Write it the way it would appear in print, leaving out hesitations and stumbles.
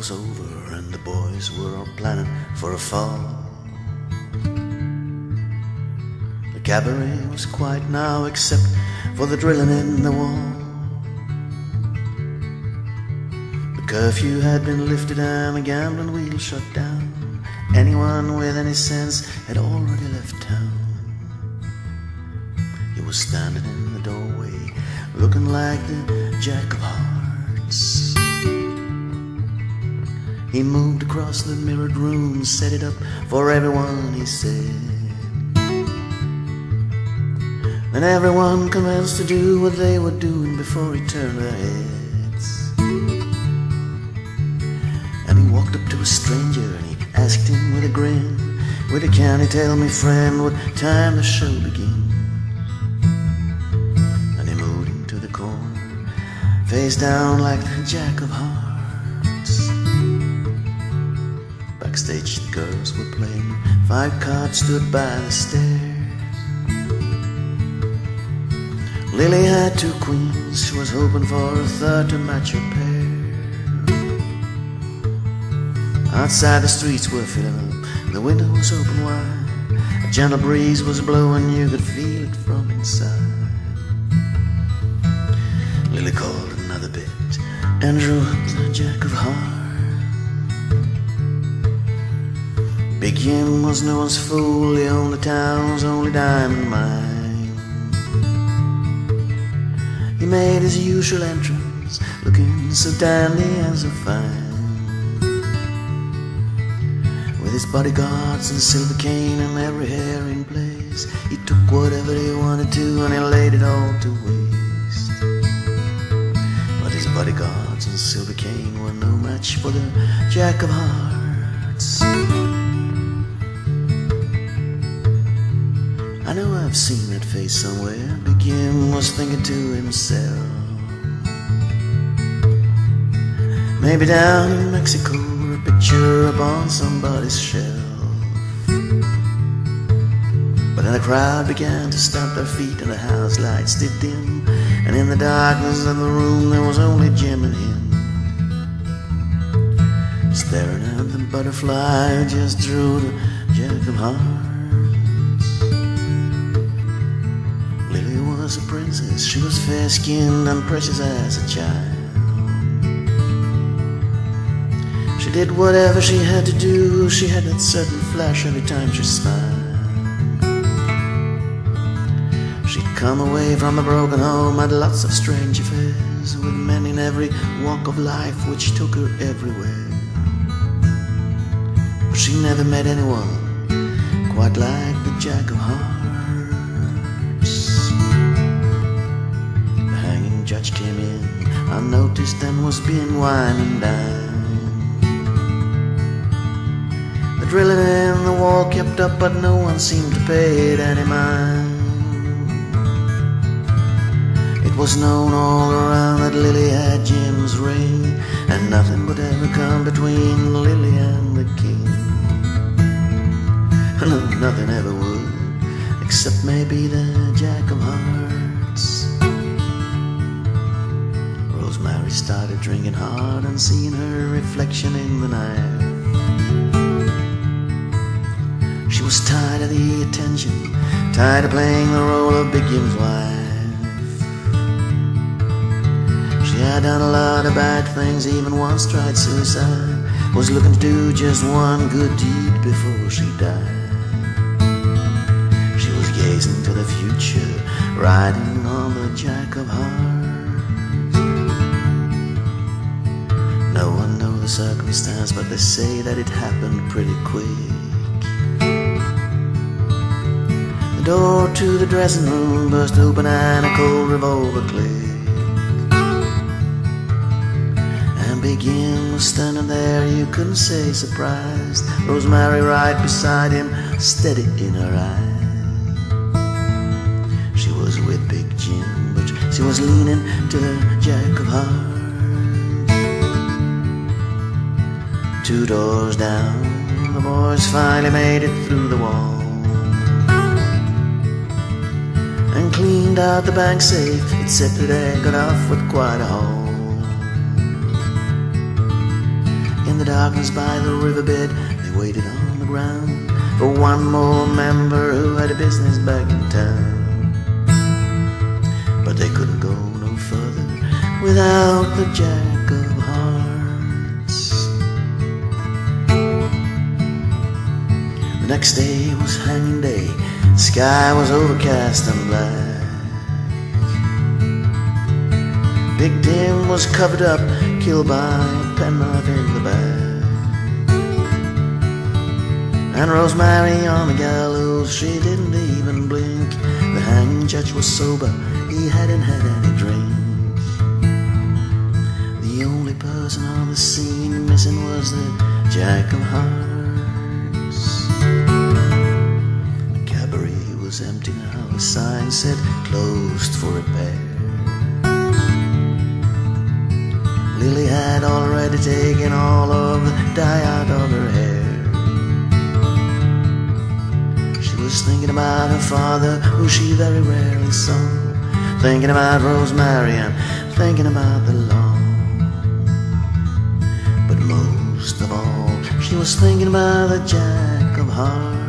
was over and the boys were all planning for a fall. The cabaret was quiet now except for the drilling in the wall. The curfew had been lifted and the gambling wheel shut down. Anyone with any sense had already left town. He was standing in the doorway looking like the Jack of Hearts. He moved across the mirrored room, set it up for everyone, he said. And everyone commenced to do what they were doing before he turned their heads. And he walked up to a stranger and he asked him with a grin, "With a candy, tell me friend, what time the show begin?" And he moved into the corner, face down like the Jack of Hearts. Backstage the girls were playing, 5 cards stood by the stairs. Lily had 2 queens, she was hoping for a third to match her pair. Outside the streets were filling up, the window was open wide. A gentle breeze was blowing, you could feel it from inside. Lily called another bit and drew up the Jack of Hearts. Big Jim was no one's fool, he owned the town's only diamond mine. He made his usual entrance, looking so dandy and so fine. With his bodyguards and silver cane and every hair in place, he took whatever he wanted to and he laid it all to waste. But his bodyguards and silver cane were no match for the Jack of Hearts. I know I've seen that face somewhere, Big Jim was thinking to himself. Maybe down in Mexico, or a picture upon somebody's shelf. But then the crowd began to stamp their feet and the house lights did dim, and in the darkness of the room there was only Jim and him, staring at the butterfly who just drew the Jack of Hearts. Was a princess, she was fair-skinned and precious as a child. She did whatever she had to do, she had that certain flash every time she smiled. She'd come away from a broken home, had lots of strange affairs, with men in every walk of life which took her everywhere. But she never met anyone quite like the Jack of Hearts. Judge came in, unnoticed, and was being wined and dined. The drilling in the wall kept up, but no one seemed to pay it any mind. It was known all around that Lily had Jim's ring, and nothing would ever come between Lily and the king. No, nothing ever would, except maybe the Jack of Hearts. Rosemary started drinking hard and seeing her reflection in the night. She was tired of the attention, tired of playing the role of Big Jim's wife. She had done a lot of bad things, even once tried suicide, was looking to do just one good deed before she died. She was gazing to the future, riding on the Jack of Hearts. No one knows the circumstance, but they say that it happened pretty quick. The door to the dressing room burst open and a cold revolver clicked. And Big Jim was standing there, you couldn't say surprised. Rosemary right beside him, steady in her eyes. She was with Big Jim, but she was leaning to the Jack of Hearts. 2 doors down, the boys finally made it through the wall and cleaned out the bank safe. It said that they got off with quite a haul. In the darkness by the riverbed, they waited on the ground for one more member who had a business back in town. But they couldn't go no further without the Jack of Hearts. The next day was hanging day. The sky was overcast and black. Big Tim was covered up, killed by a penknife in the back. And Rosemary on the gallows, she didn't even blink. The hanging judge was sober, he hadn't had any drink. The only person on the scene missing was the Jack of Hearts. The cabaret was empty now, a sign said closed for repair. Lily had already taken all of the dye out of her hair. She was thinking about her father, who she very rarely saw, thinking about Rosemary and thinking about the law. But most of all, she was thinking about the Jack of Hearts.